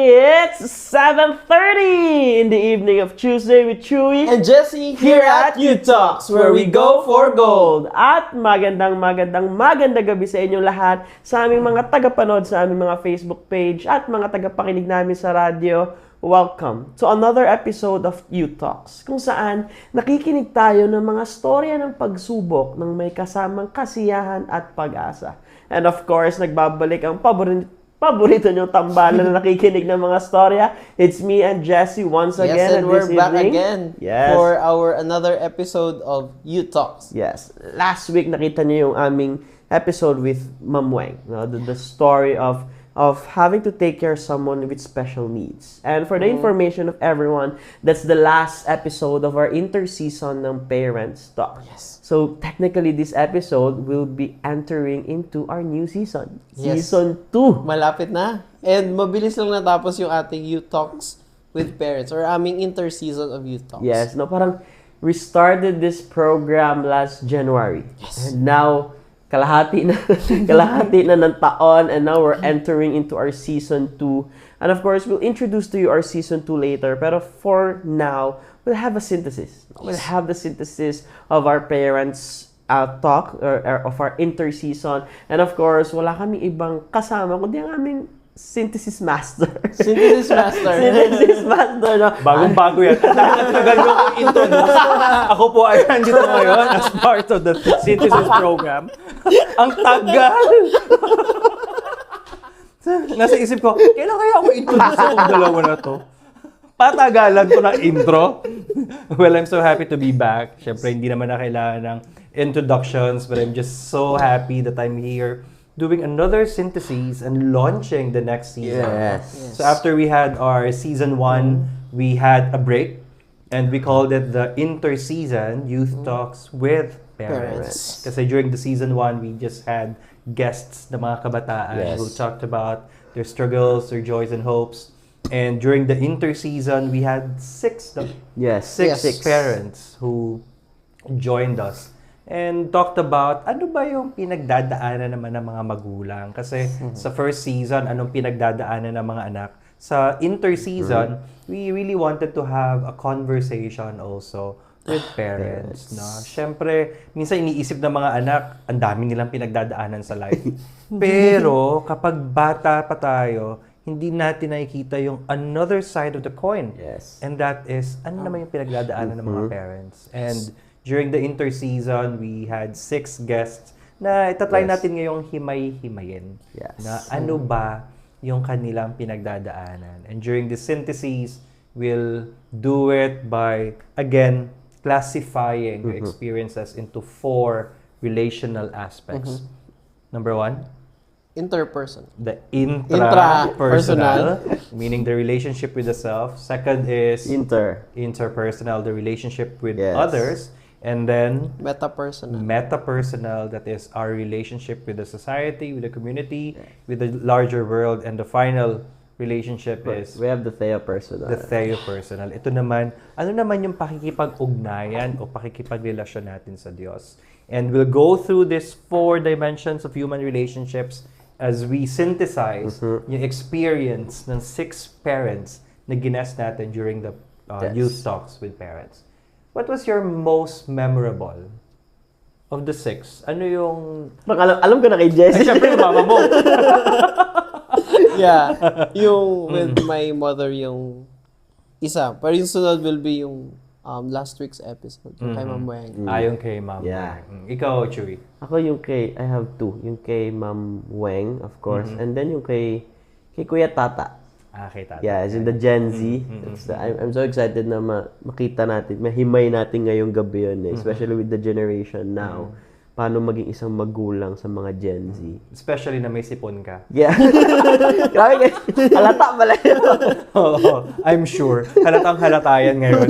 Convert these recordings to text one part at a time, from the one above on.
It's 7:30 in the evening of Tuesday with Chewy And Jesse here at You Talks, where we go for gold. At magandang gabi sa inyong lahat, sa aming mga tagapanood sa aming mga Facebook page at mga tagapakinig namin sa radyo. Welcome to another episode of You Talks, kung saan nakikinig tayo ng mga storya ng pagsubok ng may kasamang kasiyahan at pag-asa. And of course, nagbabalik ang paborito niyong tambalan na nakikinig ng mga storya. It's me and Jesse once again. Yes, and we're back evening. again for another episode of You Talks. Yes. Last week, nakita niyo yung aming episode with Ma'am Weng. The story of having to take care of someone with special needs. And for the information of everyone, that's the last episode of our interseason ng Parents Talk. Yes. So, technically, this episode will be entering into our new season. Yes. Season 2. Malapit na. And mabilis lang natapos yung ating You Talks with Parents or aming interseason of You Talks. Yes. No, parang we started this program last January. Yes. And now, kalahati na ng taon, and now we're entering into our season 2. And of course, we'll introduce to you our season 2 later. Pero for now, we'll have a synthesis. We'll have the synthesis of our parents talk or of our interseason. And of course, wala kami ibang kasama kundi ang aming synthesis master. Synthesis master. Synthesis master, no? Bagong-bago yan. Tagal ko kung introduce. Ako po ay nandito ngayon as part of the synthesis program. Ang tagal! Nasa isip ko, kailan kaya ako introduce akong dalawa na to? Patagalan ko ng intro. Well, I'm so happy to be back. Siyempre, hindi naman na kailangan ng introductions, but I'm just so happy that I'm here doing another synthesis and launching the next season. Yes. So after we had our season 1, we had a break and we called it the interseason Youth Talks with Parents. Kasi during the season 1, we just had guests na mga kabataan who talked about their struggles, their joys and hopes. And during the interseason, we had six parents who joined us and talked about ano ba yung pinagdadaanan naman ng mga magulang. Kasi sa first season, anong pinagdadaanan ng mga anak. Sa interseason, we really wanted to have a conversation also with parents. No? Siyempre, minsan iniisip ng mga anak, ang dami nilang pinagdadaanan sa life. Pero kapag bata pa tayo, hindi natin nakikita yung another side of the coin. Yes. And that is, ano naman yung pinagdadaanan ng mga parents. And during the interseason, we had 6 guests na itatry natin ngayong himay-himayin. Yes. Na ano ba yung kanilang pinagdadaanan. And during the synthesis, we'll do it by, again, classifying the experiences into 4 relational aspects. Number 1, Interpersonal. the intrapersonal, meaning the relationship with the self. Second is interpersonal, the relationship with others. And then metapersonal, that is our relationship with the society, with the community, with the larger world. And the final relationship is we have the theopersonal. the theopersonal. Ito naman, ano naman yung pakikipag-ugnayan o pakikipagrelasyon natin sa Diyos. And we'll go through these 4 dimensions of human relationships as we synthesize yung experience ng 6 parents na gines natin during the Youth Talks with Parents. What was your most memorable of the 6? Ano yung... Alam ko na kay Jesse. Ay, syempre yung mama mo. Yeah. Yung with my mother, yung isa. Pero yung sunod will be yung last week's episode. Yung kay Ma'am Weng. Yung kay mama. Yeah. Ikaw, Chewy. Ako I have 2. Yung kay Ma'am Weng, of course. And then yung kay Kuya Tata. Kay Tata. Yeah, as in the Gen Z. I'm so excited na makita natin, mahimay natin ngayong gabi yun. Especially with the generation now. Paano maging isang magulang sa mga Gen Z. Especially na may sipon ka. Yeah. Grabe guys. Halata pala yun. I'm sure. Halatang halata yan ngayon.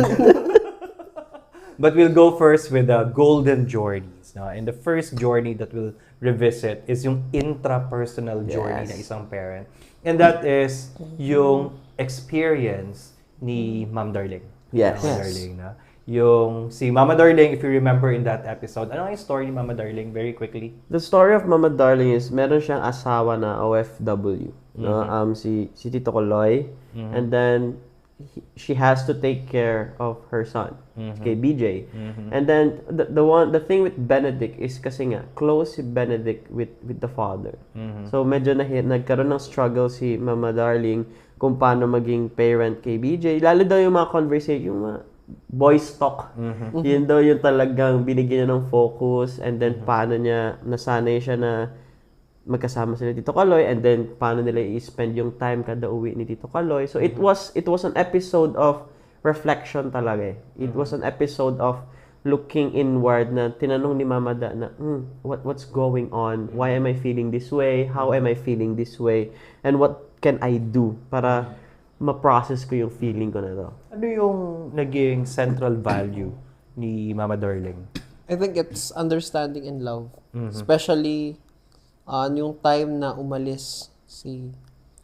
But we'll go first with the golden journeys. No? And the first journey that we'll revisit is yung intrapersonal journey ng isang parent. And that is yung experience ni Ma'am Darling. Yes. Mama Darling, na. Yung si Mama Darling, if you remember in that episode, ano yung story ni Mama Darling very quickly? The story of Mama Darling is meron siyang asawa na OFW. no? Si Tito Koloy, and then she has to take care of her son, kay BJ. And then the thing with Benedict is kasi nga close si Benedict with the father. So medyo nagkaroon ng struggle si Mama Darling kung paano maging parent kay BJ. Lalo daw yung mga conversation, yung mga boys talk. Yun daw yung talagang binigyan niya ng focus, and then paano niya nasanay siya na magkasama sila ni Tito Kaloy, and then paano nila i-spend yung time kada uwi ni Tito Kaloy. So it was an episode of reflection talaga eh. It was an episode of looking inward na tinanong ni Mama Da na what's going on? Why am I feeling this way? How am I feeling this way? And what can I do para ma-process ko yung feeling ko na to? Ano yung naging central value ni Mama Darling? I think it's understanding and love. Especially yung time na umalis si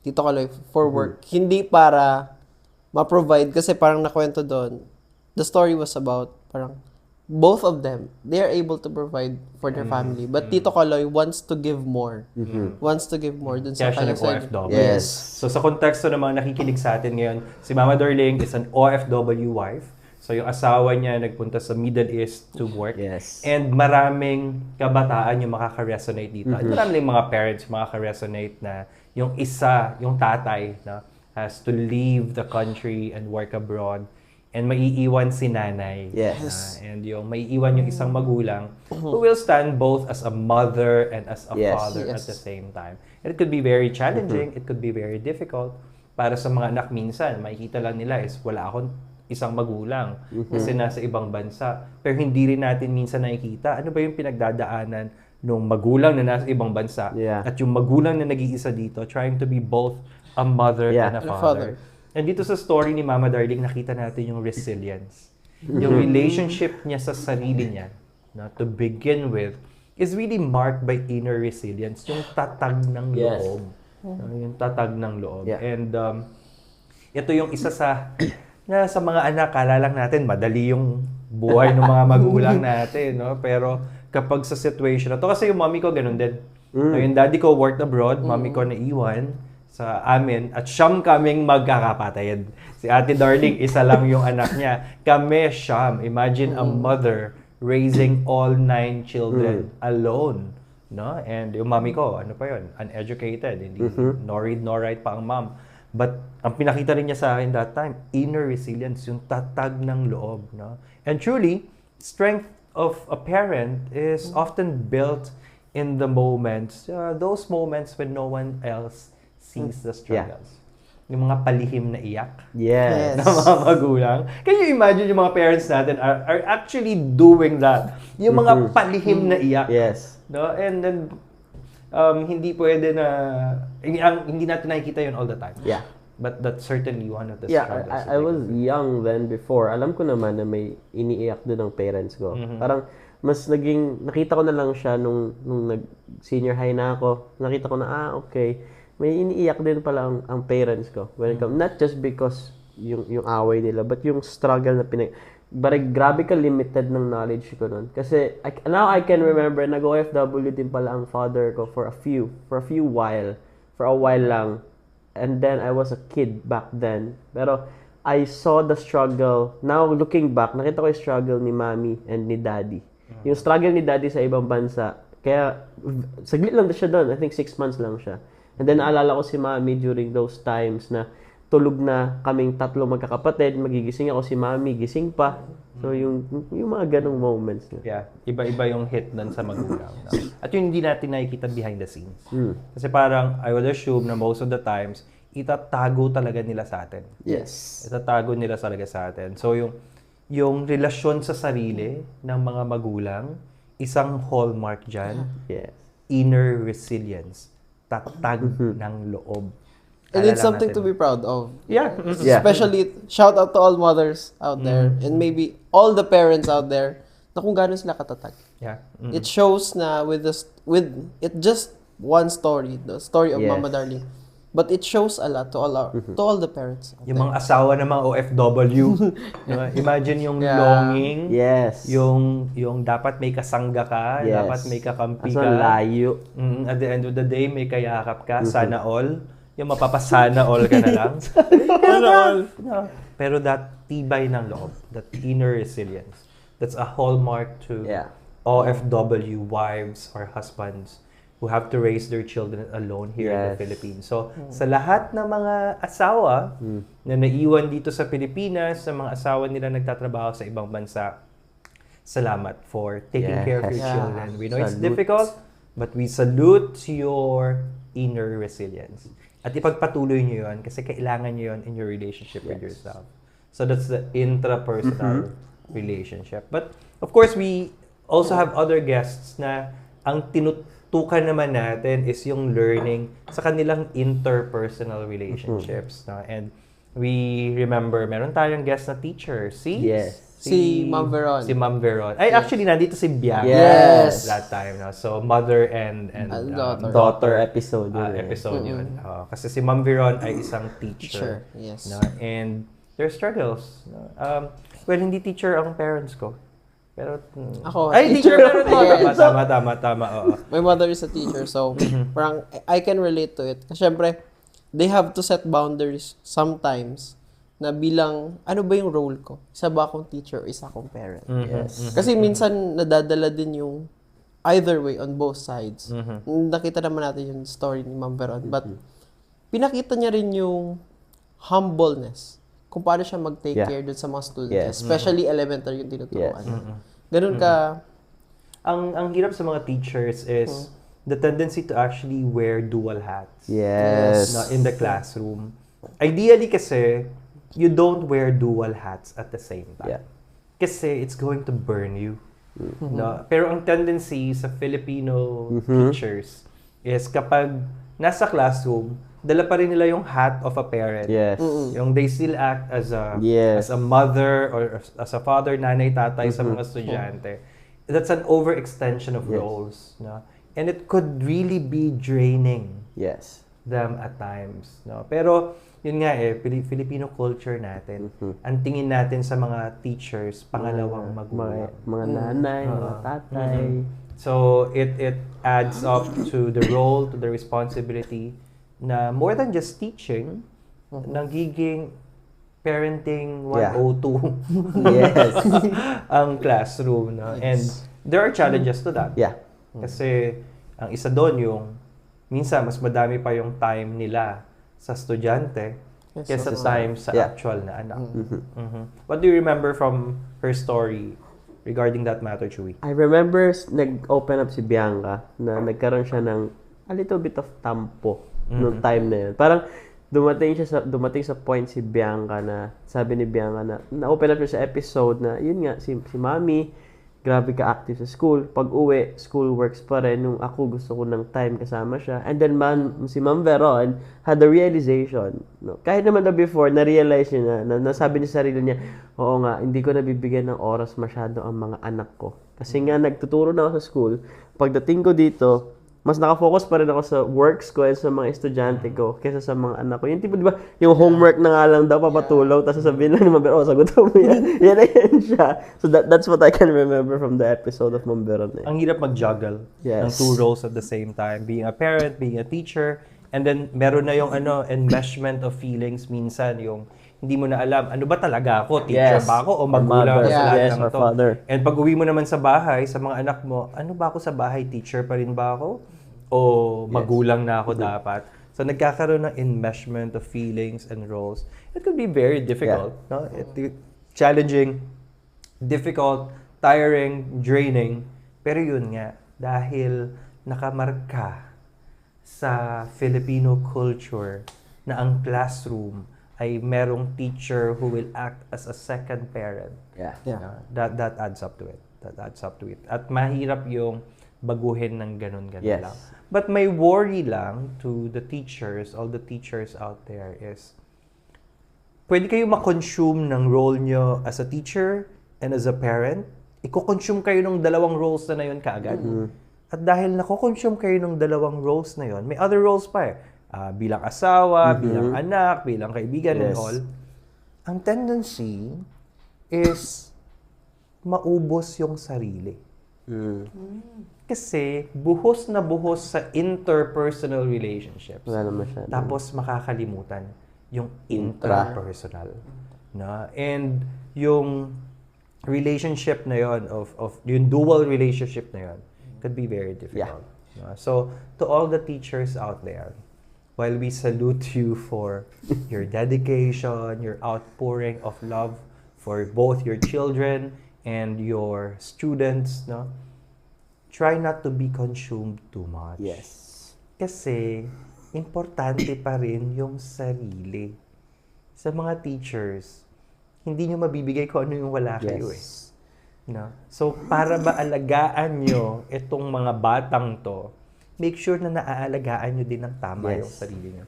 Tito Kaloy for work. Hindi para ma-provide, kasi parang nakwento doon, the story was about parang both of them, they are able to provide for their family. But Tito Kaloy wants to give more. Wants to give more dun sa Kaya siya kanyang nag-OFW. Yes. So sa konteksto ng mga nakikinig sa atin ngayon, si Mama Darling is an OFW wife. So yung asawa niya nagpunta sa Middle East to work. Yes. And maraming kabataan yung makaka-resonate dito. At maraming mga parents makaka-resonate na yung isa, yung tatay, no, has to leave the country and work abroad. And maiiwan si nanay. Yes. And yung maiiwan yung isang magulang who will stand both as a mother and as a father at the same time. And it could be very challenging. It could be very difficult. Para sa mga anak minsan, makikita lang nila is wala akong isang magulang kasi nasa ibang bansa. Pero hindi rin natin minsan nakikita ano ba yung pinagdadaanan nung magulang na nasa ibang bansa at yung magulang na nag-iisa dito trying to be both a mother and a father. And dito sa story ni Mama Darling, nakita natin yung resilience. Yung relationship niya sa sarili niya, no, to begin with, is really marked by inner resilience. Yung tatag ng loob. No, yung tatag ng loob. And ito yung isa sa mga anak, kala lang natin, madali yung buhay ng mga magulang natin. No? Pero kapag sa situation na to, kasi yung mommy ko ganun din. So, yung daddy ko worked abroad, mommy ko naiwan sa amin, at siyam kaming magkakapatid. Si Ate Darling, isa lang yung anak niya. Kami siyam. Imagine a mother raising all 9 children alone. No? And yung mommy ko, ano pa yun? Uneducated. Hindi, no read, no write pa ang mom. But ang pinakita rin niya sa akin that time, inner resilience, yung tatag ng loob. No? And truly, strength of a parent is often built in the moments, those moments when no one else sees the struggles. Yung mga palihim na iyak Yes. ng mga magulang. Can you imagine yung mga parents natin are actually doing that? Yung mga palihim na iyak. Yes. No? And then, hindi pwede na, hindi natin nakikita yun all the time. Yeah. But that's certainly one of the Yeah, struggles. I was young then before. Alam ko naman na may iniiyak doon ng parents ko. Parang mas nakita ko na lang siya nung nag-senior high na ako. Nakita ko na, okay. May iniiyak din pala ang parents ko. When it comes, not just because yung away nila, but yung struggle na grabe ka limited ng knowledge ko nun. Kasi now I can remember, nag-OFW din pala ang father ko for a while lang. And then I was a kid back then. Pero I saw the struggle. Now looking back, nakita ko yung struggle ni mommy and ni daddy. Yung struggle ni daddy sa ibang bansa. Kaya saglit lang siya doon. I think 6 months lang siya. And then naalala ko si mommy during those times na tulog na kaming tatlo magkakapatid, magigising ako, si mommy gising pa. So yung mga ganong moments. Yeah, iba-iba yung hit nun sa magulang. No? At yun hindi natin nakikita behind the scenes. Kasi parang, I would assume na most of the times, itatago talaga nila sa atin. Yes. Itatago nila talaga sa atin. So yung relasyon sa sarili ng mga magulang, isang hallmark dyan, Yes. inner resilience, tatag ng loob. And it's something to be proud of. Yeah. Especially, shout out to all mothers out there, and maybe all the parents out there, na kung gano'n sila katatag. Yeah. It shows na with it just one story, the story of Mama Darling. But it shows a lot to all the parents out Yung there. mga asawa ng mga OFW. Diba? Imagine yung longing. Yes. Yung dapat may kasangga ka, dapat may kakampi Asa ka. layo. At the end of the day, may kayakap ka, sana all. yung mapapasana all ka na lang. Pero that tibay ng loob, that inner resilience, that's a hallmark to OFW wives or husbands who have to raise their children alone here in the Philippines. So, sa lahat ng mga asawa na naiwan dito sa Pilipinas, sa mga asawa nila nagtatrabaho sa ibang bansa, salamat for taking care of your children. We know it's difficult, but we salute your inner resilience. At ipagpatuloy nyo yun kasi kailangan nyo yun in your relationship with yourself. So, that's the intrapersonal relationship. But, of course, we also have other guests na ang tinutukan naman natin is yung learning sa kanilang interpersonal relationships. No? And we remember, meron tayong guest na teacher, si Ma'am Veron. Si Ma'am Veron. Ay, actually, nandito si Bianca. Yes. That time. No? So, mother and daughter episode yun. Episode yun. Kasi si Ma'am Veron ay isang teacher. Yes. No? And there are struggles. No? Well, hindi teacher ang parents ko. Pero, Ako, ay, teacher meron mo. Tama. Oo. My mother is a teacher, so parang I can relate to it. Kasi syempre, they have to set boundaries sometimes na bilang, ano ba yung role ko? Isa ba akong teacher o isa akong parent? Kasi minsan nadadala din yung either way on both sides. Nakita naman natin yung story ni Ma'am Veron. But pinakita niya rin yung humbleness kung paano siya mag-take care dun sa mga students. Especially elementary yung tinuturuan. Ganun ka. Ang hirap sa mga teachers is the tendency to actually wear dual hats. Yes. No, in the classroom. Ideally kasi, you don't wear dual hats at the same time. Kasi it's going to burn you. No? Pero ang tendency sa Filipino teachers is kapag nasa classroom, dala pa rin nila yung hat of a parent. Yes. Yung they still act as a mother or as a father, nanay, tatay sa mga estudyante. That's an overextension of roles. No? And it could really be draining them at times. No? Pero, yun nga Filipino culture natin. Ang tingin natin sa mga teachers, pangalawang magulang. Mga nanay, mga tatay. So, it adds up to the role, to the responsibility na more than just teaching, nagiging parenting 102 ang classroom. No? And there are challenges to that. Kasi ang isa doon yung minsan mas madami pa yung time nila sa estudyante kaysa time sa actual na anak. What do you remember from her story regarding that matter, Chewy? I remember nag-open up si Bianca na nagkaroon siya ng a little bit of tampo noong time na yun. Parang dumating sa point si Bianca na sabi ni Bianca na-open up siya sa episode na yun nga si Mami grabe ka active sa school. Pag uwi, school works pa rin. Nung ako gusto ko ng time kasama siya. And then si Ma'am Veron had the realization. No? Kahit naman na before, na-realize niya na nasabi niya sa sarili niya, oo nga, hindi ko nabibigyan ng oras masyado ang mga anak ko. Kasi nga, nagtuturo na ako sa school. Pagdating ko dito, mas nakafocus pa rin ako sa works ko at sa mga estudyante ko kaysa sa mga anak ko. Yung tipo, di ba, yung homework na nga lang daw, papatulog, tapos sasabihin lang ni Ma'am Veron, sagutin mo yan. yan siya. So that's what I can remember from the episode of Ma'am Veron. Ang hirap mag-juggle ng two roles at the same time. Being a parent, being a teacher, and then meron na yung enmeshment of feelings minsan, yung hindi mo na alam, ano ba talaga ako? Teacher ba ako? O magulang ako sa lahat ng to? And pag uwi mo naman sa bahay, sa mga anak mo, ano ba ako sa bahay? Teacher pa rin ba ako? O magulang na ako dapat? So nagkakaroon ng enmeshment of feelings and roles. It could be very difficult. No? Challenging, difficult, tiring, draining. Pero yun nga, dahil nakamarka sa Filipino culture na ang classroom ay merong teacher who will act as a second parent. That adds up to it. At mahirap yung baguhin ng ganun lang. But my worry lang to the teachers, all the teachers out there is, pwede kayo ma-consume ng role nyo as a teacher and as a parent. Iko-consume kayo ng dalawang roles na yun kaagad. At dahil nako-consume kayo ng dalawang roles na yun, may other roles pa bilang asawa, bilang anak, bilang kaibigan and all. Ang tendency is maubos yung sarili. Kasi buhos na buhos sa interpersonal relationships. Wala naman siya. Tapos makakalimutan yung intrapersonal. No? And yung relationship na yon of yung dual relationship na yon could be very difficult. No? So, to all the teachers out there, while we salute you for your dedication, your outpouring of love for both your children and your students, no? Try not to be consumed too much. Yes. Kasi, importante pa rin yung sarili. Sa mga teachers, hindi nyo mabibigay kung ano yung wala kayo eh. No? So, para maalagaan nyo itong mga batang to, make sure na naaalagaan nyo din ng tama yung sarili nyo.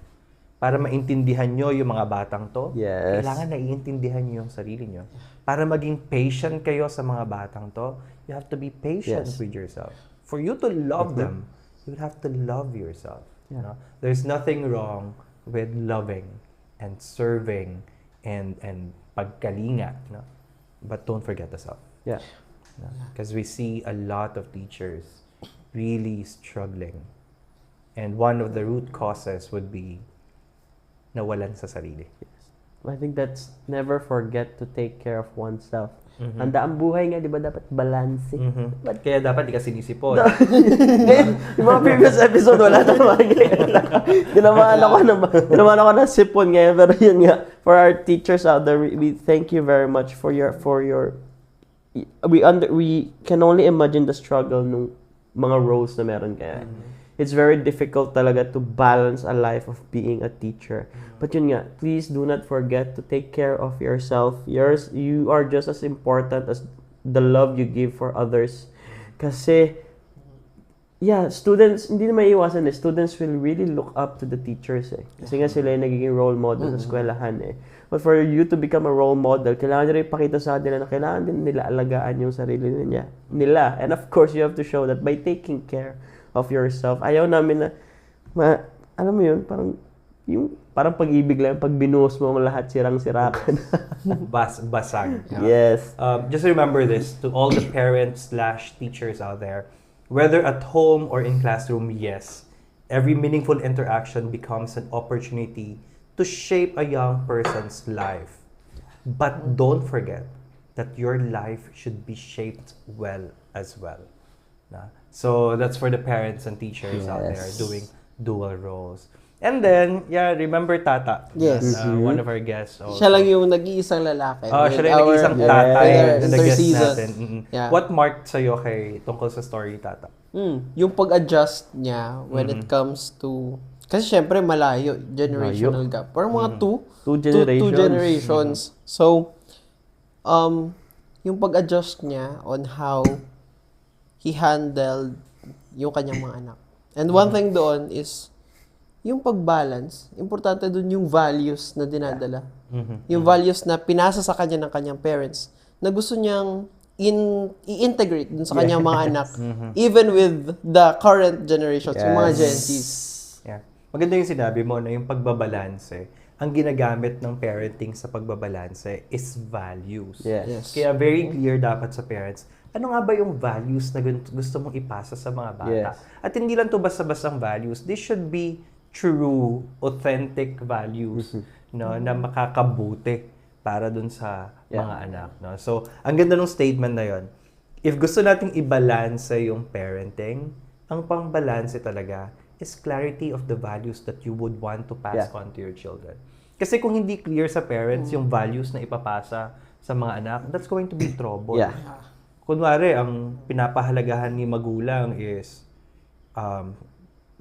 Para maintindihan nyo yung mga batang to, kailangan naiintindihan nyo yung sarili nyo. Para maging patient kayo sa mga batang to, you have to be patient with yourself. For you to love them, you have to love yourself. No? There's nothing wrong with loving and serving and pagkalinga. No? But don't forget the self. Yeah. Because we see a lot of teachers really struggling. And one of the root causes would be nawalan sa sarili. I think that's never forget to take care of oneself. Handa ang buhay nga, di ba? Dapat balance. Kaya dapat di ka sinisipon. Yung mga previous episode, wala naman ngayon. Dinamaan ako ng sipon ngayon. Pero yun nga, for our teachers out there, we thank you very much for your we can only imagine the struggle nung mga roles na meron kaya. It's very difficult talaga to balance a life of being a teacher. But yun nga, please do not forget to take care of yourself. You are just as important as the love you give for others. Kasi, students, hindi na maiiwasan eh. Students will really look up to the teachers eh. Kasi nga sila yung nagiging role model sa eskwelahan eh. But for you to become a role model, kailangan nila ipakita sa kanila na kailangan din nila alagaan yung sarili nila. And of course, you have to show that by taking care of yourself. Ayaw namin na, alam mo yun, parang pag-ibig lang, pag binuhos mo ang lahat, sirang-sira ka na. Basag. Yes. Just remember this, to all the parents/teachers out there, whether at home or in classroom, yes, every meaningful interaction becomes an opportunity to shape a young person's life. But don't forget that your life should be shaped well as well. So that's for the parents and teachers out there doing dual roles. And then, remember Tata. Yes. One of our guests. Also. Siya lang yung nag-iisang lalaki. Siya lang yung nag-iisang tatay na guest season. natin. What marked sa'yo tungkol sa story, Tata? Yung pag-adjust niya when it comes to... Kasi syempre malayo, generational gap. Parang mga two generations. So, yung pag-adjust niya on how he handled yung kanyang mga anak. And one thing doon is, yung pag-balance, importante doon yung values na dinadala. Yung values na pinasa sa kanya ng kanyang parents, na gusto niyang i-integrate dun sa kanyang mga anak, even with the current generations, yung mga Gen Zs. Maganda yung sinabi mo na yung pagbabalanse, ang ginagamit ng parenting sa pagbabalanse is values. Yes. Kaya very clear dapat sa parents, ano nga ba yung values na gusto mong ipasa sa mga bata? At hindi lang to basta-bastang values. This should be true, authentic values na makakabuti para dun sa mga anak. No? So, ang ganda ng statement na yon. If gusto nating i-balance yung parenting, ang pang-balance talaga is clarity of the values that you would want to pass on to your children. Kasi kung hindi clear sa parents yung values na ipapasa sa mga anak, that's going to be trouble. Kunwari, ang pinapahalagahan ni magulang is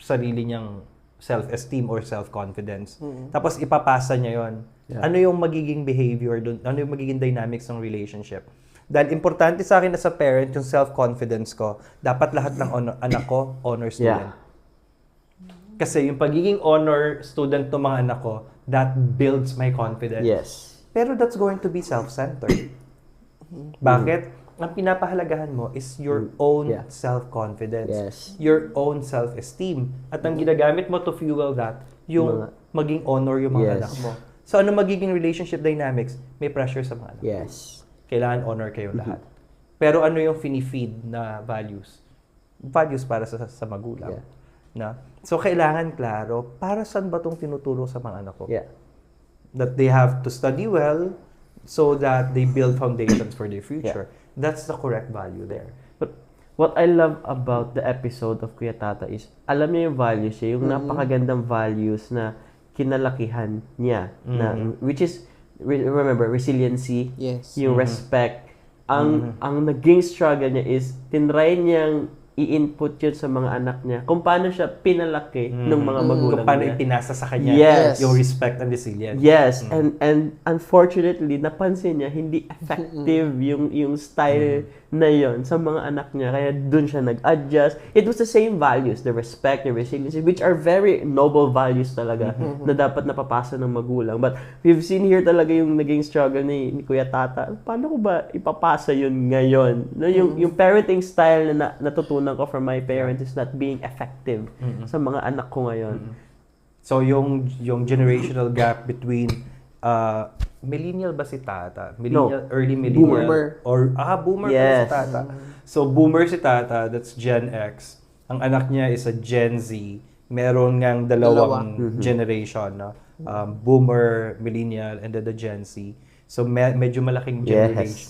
sarili niyang self-esteem or self-confidence. Tapos ipapasa niya yon. Ano yung magiging behavior doon? Ano yung magiging dynamics ng relationship? Dahil importante sa akin as a parent, yung self-confidence ko, dapat lahat ng anak ko, honor student. Kasi yung pagiging honor student ng mga anak ko, that builds my confidence. Yes. Pero that's going to be self-centered. Bakit? Ang pinapahalagahan mo is your own self-confidence, your own self-esteem. At ang ginagamit mo to fuel that, yung maging honor yung mga anak mo. So ano magiging relationship dynamics? May pressure sa mga anak. Yes. Kailangan honor kayong lahat. Pero ano yung finifeed na values? values para sa magulang. Yeah. Na? So, kailangan klaro, para saan ba itong tinuturo sa mga anak ko? Yeah. That they have to study well so that they build foundations for their future. That's the correct value there. But what I love about the episode of Kuya Tata is, alam niya yung values niya, yung napakagandang values na kinalakihan niya, na, which is, remember, resiliency, yung respect. Ang naging struggle niya is, tinry niyang i-input yun sa mga anak niya, kung paano siya pinalaki ng mga magulang Kung paano niya. ipinasa sa kanya yung respect and resilience. Yes, and unfortunately, napansin niya hindi effective yung style na yon sa mga anak niya. Kaya dun siya nag-adjust. It was the same values, the respect, the resilience, which are very noble values talaga na dapat napapasa ng magulang. But we've seen here talaga yung naging struggle ni Kuya Tata. Paano ko ba ipapasa yun ngayon? No, yung parenting style na natutunan ko from my parents is not being effective sa mga anak ko ngayon. So yung generational gap between millennial ba si Tata? Millennial, early millennial? Boomer Yes. ba si Tata? So boomer si Tata, that's Gen X. Ang anak niya is a Gen Z. Meron ngang dalawang generation, no? Boomer, millennial, and then the Gen Z. So medyo malaking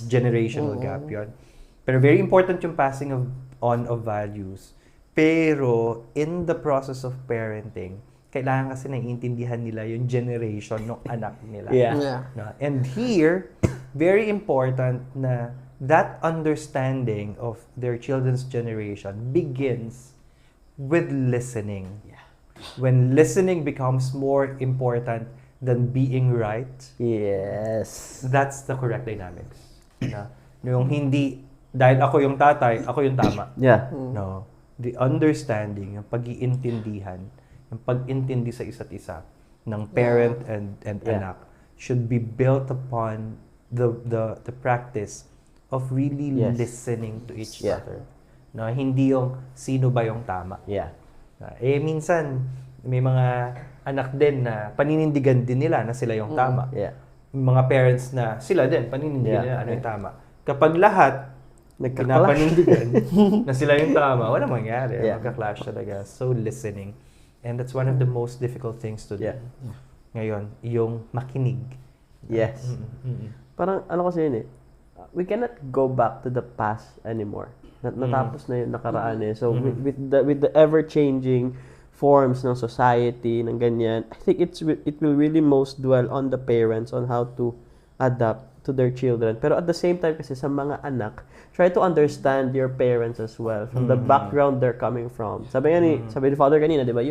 generational gap yon. Pero very important yung passing on of values. Pero in the process of parenting, kailangan kasi naiintindihan nila yung generation ng anak nila. No? And here, very important na that understanding of their children's generation begins with listening. When listening becomes more important than being right, that's the correct dynamics. No? Yung hindi, dahil ako yung tatay, ako yung tama. No. The understanding, yung pag-iintindihan, yung pag-intindi sa isa't isa ng parent and anak should be built upon the practice of really listening to each other. No, hindi yung sino ba yung tama. Minsan may mga anak din na paninindigan din nila na sila yung tama. Mga parents na sila din paninindigan nila ano yung tama. Kapag lahat pinapanindigan na sila yung tama, wala mangyari. Magka-clash talaga. So listening. And that's one of the most difficult things to do. Ngayon, yung makinig. Parang ano kasi yun we cannot go back to the past anymore. Natapos na yung nakaraan So with the ever-changing forms ng society, ng ganyan, I think it will really most dwell on the parents on how to adapt to their children. Pero at the same time kasi sa mga anak, try to understand your parents as well from the background they're coming from. Sabi ni Father kanina, di ba?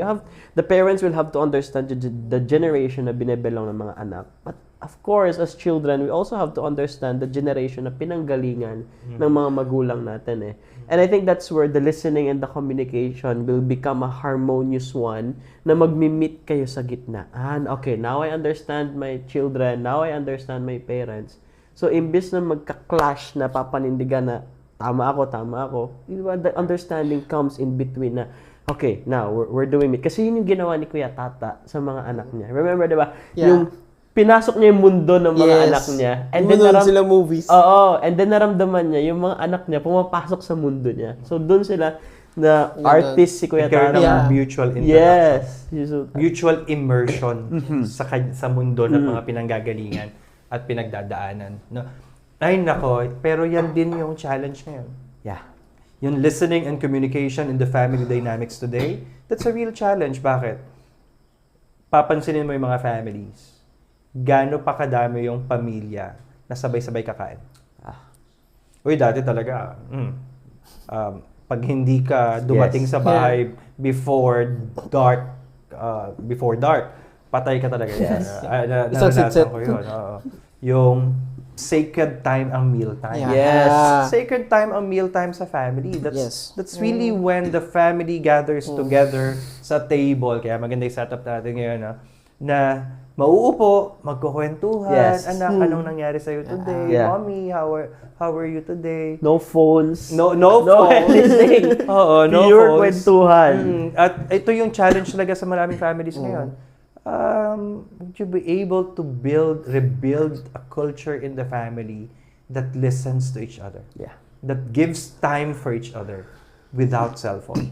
The parents will have to understand the generation na binebelong ng mga anak. But of course, as children, we also have to understand the generation na pinanggalingan ng mga magulang natin And I think that's where the listening and the communication will become a harmonious one na magmi-meet kayo sa gitna. Okay, now I understand my children, now I understand my parents. So, imbis na magka-clash na papanindigan na tama ako, the understanding comes in between na, okay, now, we're doing it. Kasi yun yung ginawa ni Kuya Tata sa mga anak niya. Remember, di ba? Yung pinasok niya yung mundo ng mga anak niya. And then sila movies. And then naramdaman niya, yung mga anak niya, pumapasok sa mundo niya. So, doon sila na artist si Kuya Tata. Mutual interaction. Yes. Mutual immersion sa mundo ng mga pinanggagalingan at pinagdadaanan. No? Ay nako, pero yan din yung challenge ngayon. Yung listening and communication in the family dynamics today, that's a real challenge. Bakit? Papansinin mo yung mga families. Gaano pa kadami yung pamilya na sabay-sabay kakain? Uy, dati talaga, pag hindi ka dumating sa bahay before dark, patay ka talaga. Naranasan ko yun. Yung sacred time ang meal time. Sacred time ang meal time sa family. That's really when the family gathers together sa table. Kaya maganda yung setup natin ngayon na mauupo, magkukwentuhan, anak, anong nangyari sa'yo today? Mommy, how are you today? No phones. No phones. Anything. No Pure phones. kwentuhan. At ito yung challenge talaga sa maraming families ngayon. Would you be able to rebuild a culture in the family that listens to each other? That gives time for each other. without cellphone.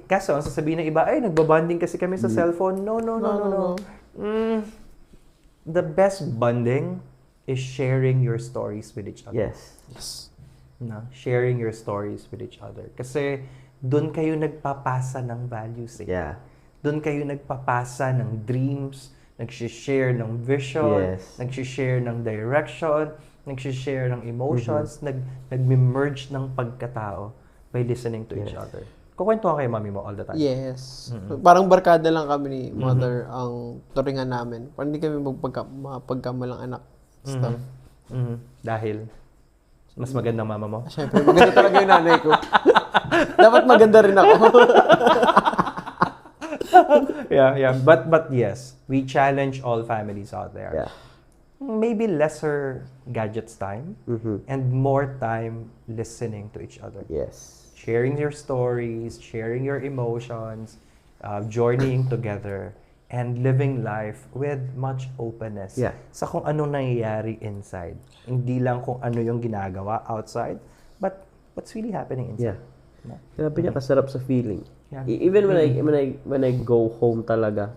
Kaso, ang sasabihin ng iba, ay, nagbabanding kasi kami sa cellphone. No. The best bonding is sharing your stories with each other. Yes. No? Sharing your stories with each other. Kasi, doon kayo nagpapasa ng values. Yeah. Doon kayo nagpapasa ng dreams, nagsishare ng vision, nagsishare ng direction, nagsishare ng emotions, nagme-merge ng pagkatao by listening to each other. Kukwentuhan kayo mami mo all the time. Yes. Parang barkada lang kami ni mother ang turingan namin. Parang hindi kami mapagkamalang anak. Stuff. Dahil mas magandang mama mo. Siyempre, maganda talaga yung nanay ko. Dapat maganda rin ako. yeah. But yes, we challenge all families out there. Yeah. Maybe lesser gadgets time and more time listening to each other. Yes. Sharing your stories, sharing your emotions, journeying together, and living life with much openness sa kung anong nangyayari inside. Hindi lang kung ano yung ginagawa outside, but what's really happening inside. Yeah. Grabe niya, kasarap sa feeling. Yeah. Even when I go home talaga,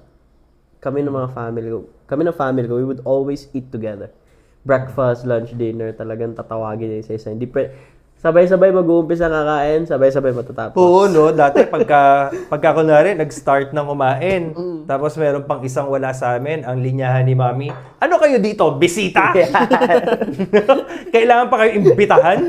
kami ng family ko, we would always eat together. Breakfast, lunch, dinner, talagang tatawagin niya isa-isa. Hindi sabay-sabay mag-uumpisa kakain, sabay-sabay matatapos. Oo, no? Dati pagka kunwari, nag-start ng kumain, tapos meron pang isang wala sa amin, ang linyahan ni Mami, ano kayo dito? Bisita? Kailangan pa kayo imbitahan?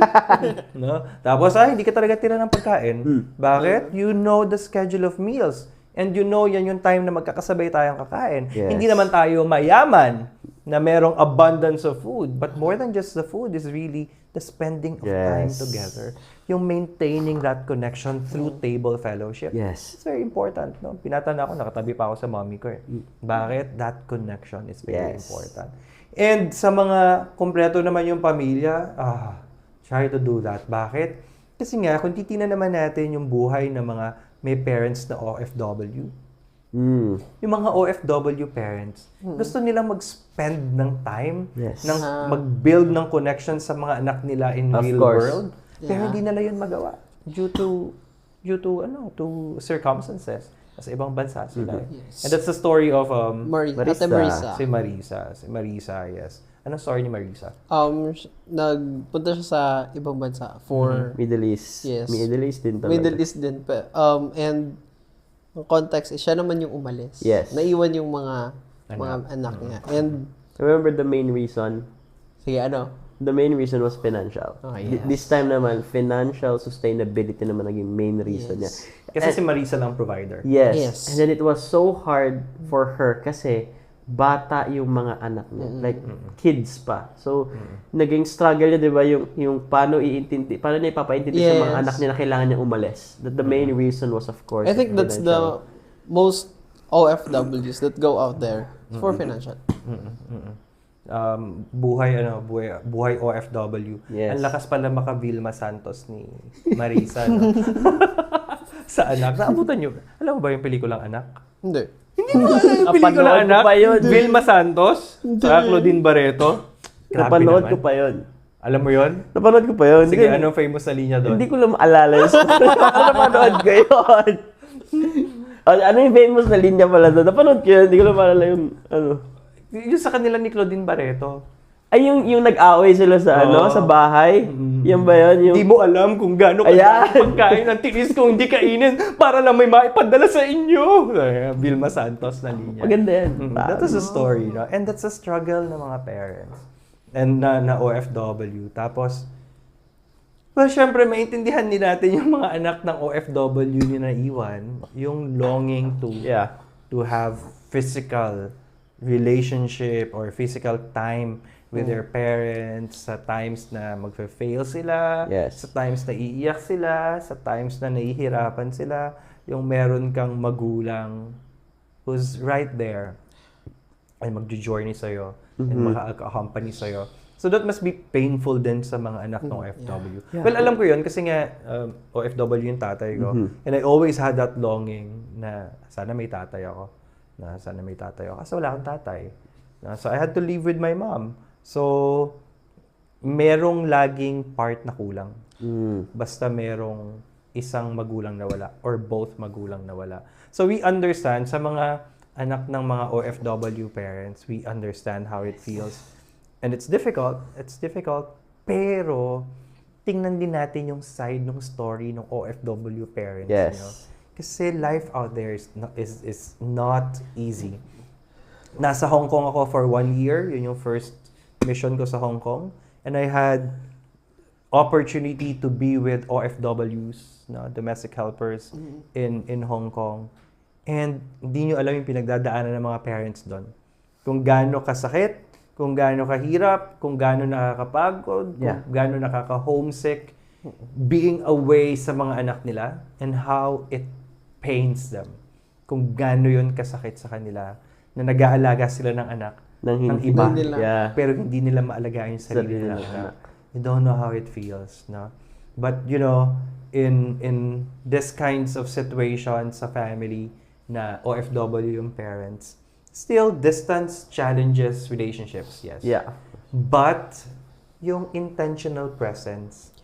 No? Tapos, hindi ka talaga tira ng pagkain. Bakit? You know the schedule of meals. And you know, yan yung time na magkakasabay tayong kakain. Yes. Hindi naman tayo mayaman na merong abundance of food. But more than just the food is really the spending of time together. Yung maintaining that connection through table fellowship. Yes. It's very important. No? Pinatanda ko, nakatabi pa ako sa mommy ko. Bakit? That connection is very important. And sa mga kumpleto naman yung pamilya, try to do that. Bakit? Kasi nga, kung titingnan naman natin yung buhay ng mga may parents na OFW. Yung mga OFW parents, gusto nilang mag-spend ng time, mag-build ng connection sa mga anak nila in real world. Pero hindi nila yun magawa due to circumstances. Sa ibang bansa sila. And that's the story of Marisa. Si Marisa, yes. Anong story ni Marisa? Nagpunta siya sa ibang bansa for Middle East. Yes. Middle East din talaga. Middle East din. And ang context, siya naman yung umalis. Yes. Naiwan yung mga anak niya. And remember the main reason? sige, ano? The main reason was financial. Yes. This time naman, financial sustainability naman naging main reason niya. Kasi si Marisa lang provider. Yes. And then it was so hard for her kasi bata yung mga anak niya. Like, kids pa. So, naging struggle niya, di ba, yung paano niya ipapaintindi sa mga anak niya na kailangan niya umalis. That the main reason was, of course, I think that's the most OFWs that go out there for financial. Buhay OFW. Yes. Ang lakas pala maka Vilma Santos ni Marisa. No? Sa anak. Naabutan niyo. Alam mo ba yung pelikulang Anak? Hindi. Hindi mo alam yung pelikula Napanood ko Anak? pa yun. Vilma Santos? Sa Claudine Barreto? Grabe Napanood naman. ko pa yun. Alam mo yun? Napanood ko pa yun. Sige, anong famous na linya doon? Hindi ko lang maalala yun. Napanood ko yun. Ano yung famous na linya pala doon? Napanood ko yun. Hindi ko lang maalala yung ano. Yung sa kanila ni Claudine Barreto. Ay, yung nag-away sila sa sa bahay? Yan ba yun? Hindi mo alam kung gaano pagkain ang tinis kung hindi kainin para lang may maipadala sa inyo. Vilma Santos na linya. Maganda yan. That is a story. No? And that's a struggle ng mga parents. And na OFW. Tapos, well, syempre, maintindihan din natin yung mga anak ng OFW na naiwan. Yung longing to have physical relationship or physical time with their parents, sa times na magfe-fail sila, sa times na iiyak sila, sa times na nahihirapan sila, yung meron kang magulang who's right there ay magjo-journey sa'yo and maka-accompany sa'yo. So that must be painful din sa mga anak ng OFW. Well, alam ko yun kasi nga OFW yung tatay ko. And I always had that longing na sana may tatay ako. Kasi wala akong tatay. So I had to live with my mom. So, merong laging part na kulang. Basta merong isang magulang na wala or both magulang na wala. So we understand sa mga anak ng mga OFW parents, we understand how it feels. And it's difficult, pero tingnan din natin yung side ng story ng OFW parents. Yes. You know? Kasi life out there is not easy. Nasa Hong Kong ako for 1 year. Yun yung first mission ko sa Hong Kong. And I had opportunity to be with OFWs, no, domestic helpers in Hong Kong. And hindi nyo alam yung pinagdadaanan ng mga parents doon. Kung gaano kasakit, kung gaano kahirap, kung gaano nakakapagod, kung gaano nakaka-homesick, being away sa mga anak nila, and how it pains them. Kung gaano yun kasakit sa kanila, na nag-aalaga sila ng anak, ng iba, pero hindi nila maalagaan yung sarili nila. You don't know how it feels, no? But, you know, in this kinds of situations sa family, na OFW yung parents, still, distance challenges relationships, yes. Yeah. But, yung intentional presence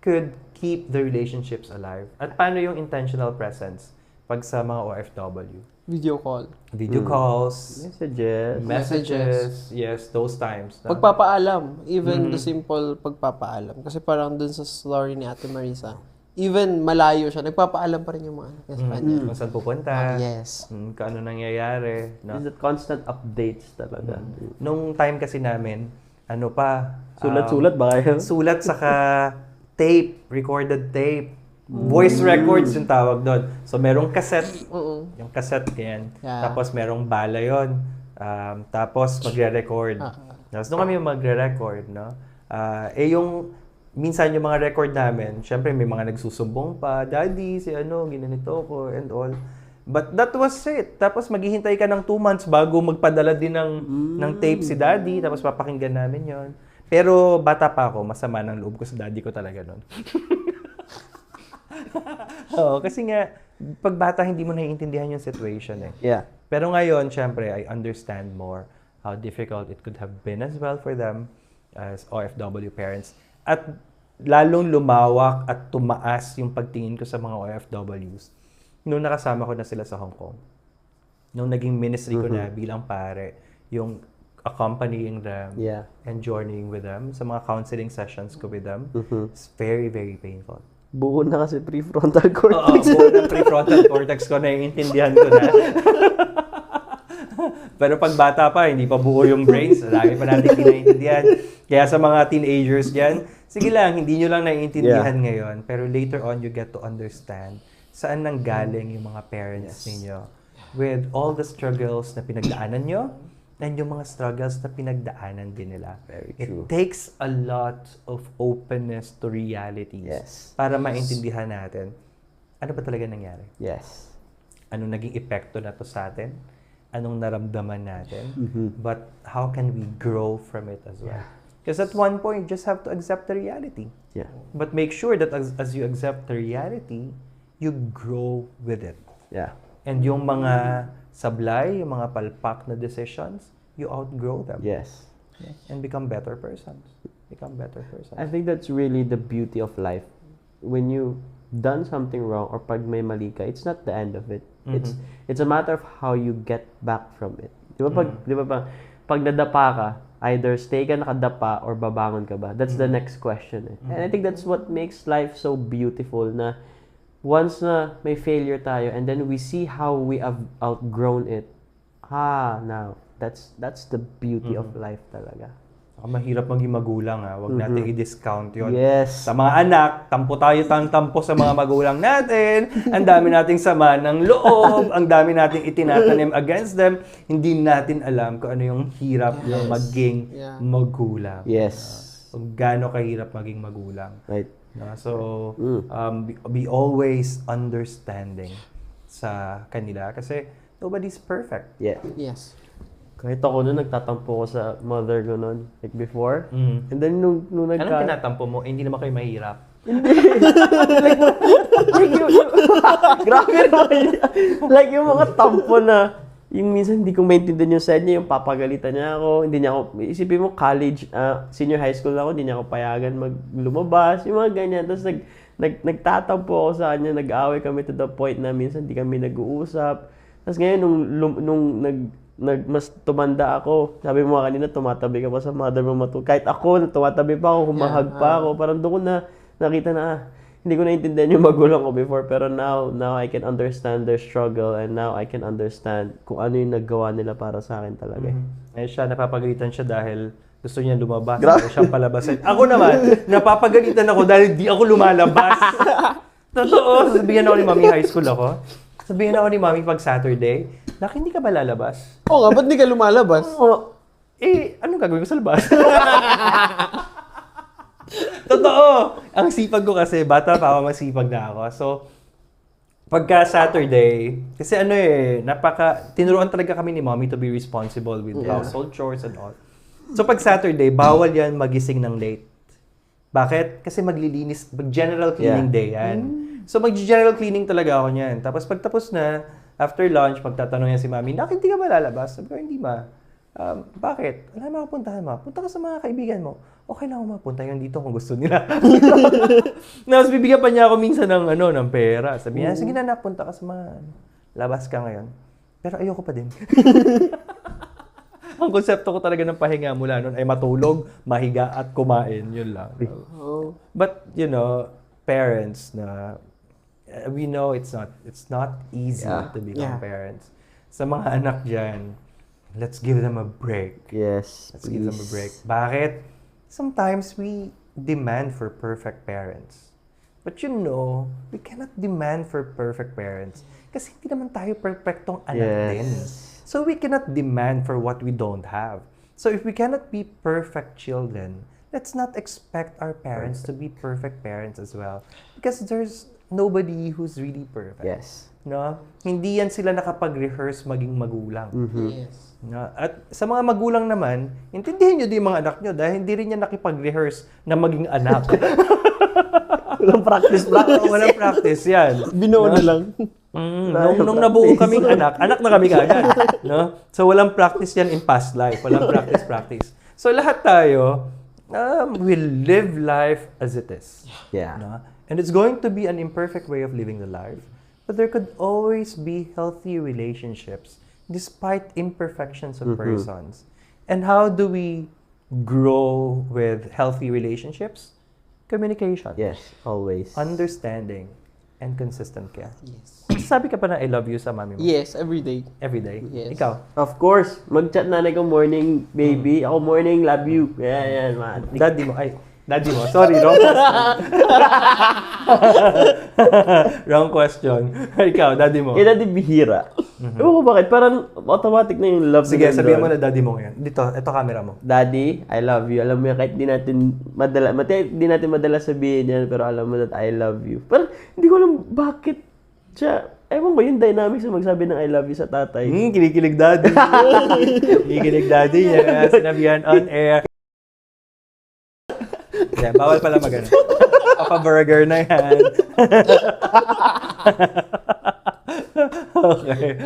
could keep the relationships alive. At paano yung intentional presence pag sa mga OFW? Video call. Video calls, messages, yes, those times. No? Pagpapaalam. Even the simple pagpapaalam. Kasi parang dun sa story ni Ate Marisa, even malayo siya, nagpapaalam pa rin yung mga anak niya sa kanya. Kung saan pupunta, Yes. Kung ano nangyayari. No? It's that constant updates talaga. Nung time kasi namin, ano pa? Sulat-sulat ba kayo? Sulat saka tape, recorded tape. Voice records yung tawag doon. So, merong cassette. Yung cassette yan. Yeah. Tapos, merong bala yun. Tapos, magre-record. Tapos, doon kami magre-record, no? Yung minsan yung mga record namin, syempre may mga nagsusumbong pa, Daddy, si ano, ginanito ko, and all. But that was it. Tapos maghihintay ka ng 2 months bago magpadala din ng tape si Daddy, tapos papakinggan namin yon. Pero bata pa ako, masama ng loob ko sa Daddy ko talaga nun. Oo, kasi nga, pag bata, hindi mo naiintindihan yung situation eh. Yeah. Pero ngayon, syempre, I understand more how difficult it could have been as well for them as OFW parents. At lalong lumawak at tumaas yung pagtingin ko sa mga OFWs nung nakasama ko na sila sa Hong Kong. Nung naging ministry ko na bilang pare, yung accompanying them and journeying with them sa mga counseling sessions ko with them, it's very, very painful. Buo na kasi prefrontal cortex. Oo, buo ng prefrontal cortex ko, naiintindihan ko na. Pero pag bata pa, hindi pa buo yung brains, dami pa natin kinaiintindihan. Kaya sa mga teenagers dyan, sige lang, hindi nyo lang naiintindihan ngayon. Pero later on, you get to understand saan nanggaling yung mga parents ninyo with all the struggles na pinagdaanan nyo and yung mga struggles na pinagdaanan din nila. Very true. It takes a lot of openness to realities para maintindihan natin ano ba talaga nangyari. Yes. Anong naging epekto na to sa atin? Anong naramdaman natin? But how can we grow from it as well? Because at one point, you just have to accept the reality. Yeah. But make sure that as you accept the reality, you grow with it. Yeah. And yung mga sablay, yung mga palpak na decisions, you outgrow them. Yes. And become better persons. I think that's really the beauty of life. When you done something wrong or pag may mali ka, it's not the end of it. It's a matter of how you get back from it. Di ba pag nadapa ka, either stay ka nakadapa or babangon ka ba? That's the next question. And I think that's what makes life so beautiful na once na may failure tayo and then we see how we have outgrown it. Now, that's the beauty of life talaga. Mahirap maging magulang Huwag natin i-discount yun. Yes. Sa mga anak, tampo tayo tampo sa mga magulang natin. Ang dami nating sama ng loob. Ang dami nating itinatanim against them. Hindi natin alam kung ano yung hirap ng maging magulang. Yes. Kung gaano kahirap maging magulang. Right. So, be always understanding sa kanila. Kasi nobody's perfect. Yeah. Yes. Kahit ako nun, nagtatampo ko sa mother ko nun, like before. And then, nung Anong tinatampo mo? Hindi naman kayo mahirap. Grabe naman. Like, yung mga tampo na, yung minsan hindi ko maintindihan yung side niya, yung papagalitan niya ako, hindi niya ako, isipin mo college, senior high school ako, hindi niya ako payagan lumabas, yung mga ganyan. Tapos nagtatampo ako sa kanya, nag-away kami to the point na minsan hindi kami nag-uusap. Tapos ngayon, mas tumanda ako, sabi mo kanina, tumatabi ka pa sa mother mo kahit ako, tumatabi pa ako, humahag pa ako, parang doon ko na nakita na, hindi ko naintindihan yung magulang ko before, pero now I can understand their struggle and now I can understand kung ano yung naggawa nila para sa akin talaga. Eh siya, napapagalitan siya dahil gusto niya lumabas. Gusto siyang palabasin. Ako naman, napapagalitan ako dahil di ako lumalabas. Totoo. Sabihan ako ni Mami, high school ako. Sabihan ako ni Mami pag Saturday, Nak, hindi ka ba lalabas? Oo nga, ba't di ka lumalabas? Anong gagawin ko sa labas? Totoo! Ang sipag ko kasi, bata pa ako, masipag na ako. So, pagka Saturday, kasi tinuruan talaga kami ni Mommy to be responsible with household chores and all. So, pag Saturday, bawal yan magising ng late. Bakit? Kasi mag-general cleaning day yan. So, mag-general cleaning talaga ako niyan. Tapos, pagtapos na, after lunch, magtatanong yan si Mommy, Nak, hindi ka ba lalabas? Sabi ko, hindi ma. Bakit? Wala naman puntahan mo. Punta ka sa mga kaibigan mo. Okay lang ako mapunta yun dito kung gusto nila. Tapos bibigyan pa niya ako minsan ng pera. Sabi niya, sige na, punta ka sa mga labas ka ngayon. Pero ayoko pa din. Ang konsepto ko talaga ng pahinga mula noon ay matulog, mahiga at kumain. Yun lang. But, parents na we know it's not easy to become parents. Sa mga anak dyan, let's give them a break. Yes, Let's give them a break. Bakit? Sometimes we demand for perfect parents. But we cannot demand for perfect parents. Kasi hindi naman tayo perfectong anak din. So we cannot demand for what we don't have. So if we cannot be perfect children, let's not expect our parents to be perfect parents as well. Because there's nobody who's really perfect. Yes. No? Hindi yan sila nakapag-rehearse maging magulang. Yes. No? At sa mga magulang naman, intindihin nyo din yung mga anak nyo dahil hindi rin yan nakipag-rehearse na maging anak. Walang practice. Walang practice yan. Binuo na lang. Nung nabuo kaming anak na kami kagad. No? So walang practice yan in past life. Walang practice. So lahat tayo, will live life as it is. Yeah. No? And it's going to be an imperfect way of living the life. But there could always be healthy relationships despite imperfections of persons. And how do we grow with healthy relationships? Communication. Yes, always. Understanding and consistent care. Yes. Sabi ka pa na I love you sa mami mo? Yes, every day. Every day? Yes. Ikaw? Of course, mag-chat nanay ko morning, baby. Ako morning, love you. Yan, man. Daddy mo. Sorry, wrong question. Wrong question. Ikaw, daddy mo. Daddy bihira. Ewan ko bakit, parang automatic na yung love. Sige, sabihin mo na daddy mo ngayon. Ito camera mo. Daddy, I love you. Alam mo yan, kahit di natin madala sabihin yan, pero alam mo that I love you. Pero hindi ko alam bakit siya, ewan ko yung dynamics na magsabi ng I love you sa tatay. Kinikilig daddy. Kinikilig daddy yan. Sinabihan on air. Yeah, bawal pala magana. Papa-burger na yan. Okay.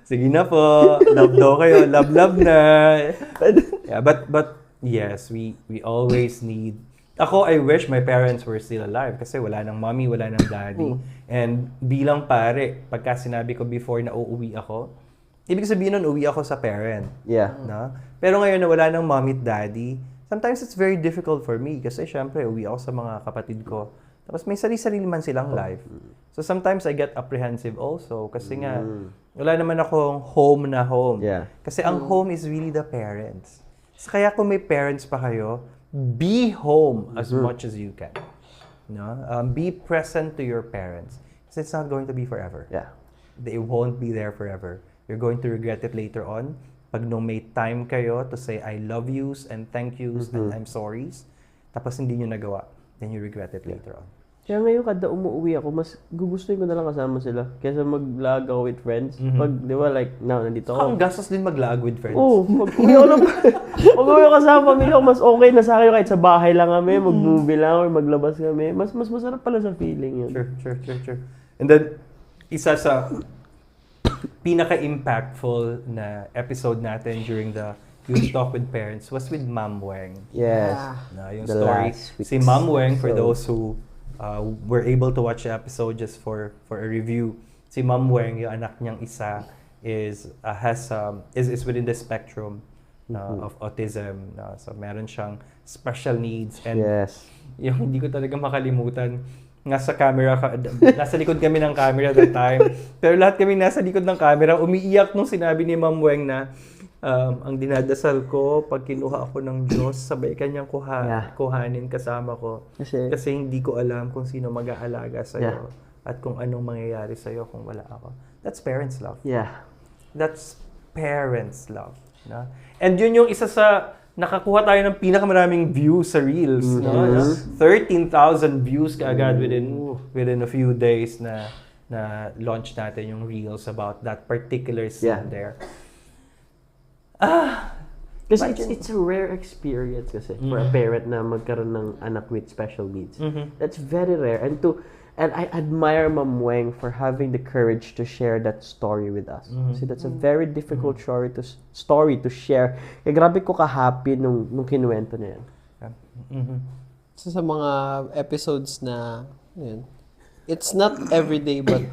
Sige na po. Love daw kayo. Love na. Yeah, but yes, we always need. Ako, I wish my parents were still alive kasi wala nang mommy, wala nang daddy. And bilang pare, pagka sinabi ko before na uuwi ako, ibig sabihin nun, uuwi ako sa parent. Yeah. No? Pero ngayon na wala nang mommy at daddy, sometimes it's very difficult for me kasi syempre uwi ako sa mga kapatid ko. Tapos may sarili-sarili man silang life. So sometimes I get apprehensive also kasi nga wala naman akong home na home. Yeah. Kasi ang home is really the parents. So kaya kung may parents pa kayo, be home as much as you can. No? Be present to your parents. Because it's not going to be forever. Yeah. They won't be there forever. You're going to regret it later on. Pag nung may time kayo to say I love yous and thank yous and I'm sorries, tapos hindi nyo nagawa, then you regret it later on. Kaya ngayon kada umuwi ako, mas gugustuhin ko na lang kasama sila kaysa mag-lag ako with friends. Pag, di ba, like, now, nandito ako. Ang gastos din mag-lag with friends. Oo, mag-uwi ako lang. Mag-uwi ako kasama pamilya ko, mas okay na sa akin kahit sa bahay lang kami, mag-movie lang or maglabas kami. Mas masarap pala sa feeling yun. Sure. And then, isa sa pinaka-impactful na episode natin during the Youth Talk with Parents was with Ma'am Weng. Yes. Na yung The story, last week's si Ma'am Weng, for episode. those who were able to watch the episode just for a review, si Ma'am Weng, yung anak niyang isa, is within the spectrum of autism. So meron siyang special needs, and Yes. yung hindi ko talaga makalimutan, nasa likod kami ng camera that time. Pero lahat kami nasa likod ng camera, umiiyak nung sinabi ni Ma'am Weng na ang dinadasal ko, pag kinuha ako ng Diyos, sabay kanyang kuhanin kasama ko. Kasi hindi ko alam kung sino mag-aalaga sa'yo at kung anong mangyayari sa'yo kung wala ako. That's parents' love. Yeah. That's parents' love. No? And yun yung isa sa nakakuha tayo ng pinakamaraming views sa Reels. No? 13,000 views kaagad within a few days na launch natin yung Reels about that particular scene there. Kasi it's a rare experience kasi for a parent na magkaroon ng anak with special needs. That's very rare. And I admire Ma'am Weng for having the courage to share that story with us. Kasi that's a very difficult story to share. Kaya grabe ko ka-happy nung kinuwento niya yan. So, sa mga episodes na, yun, it's not everyday, but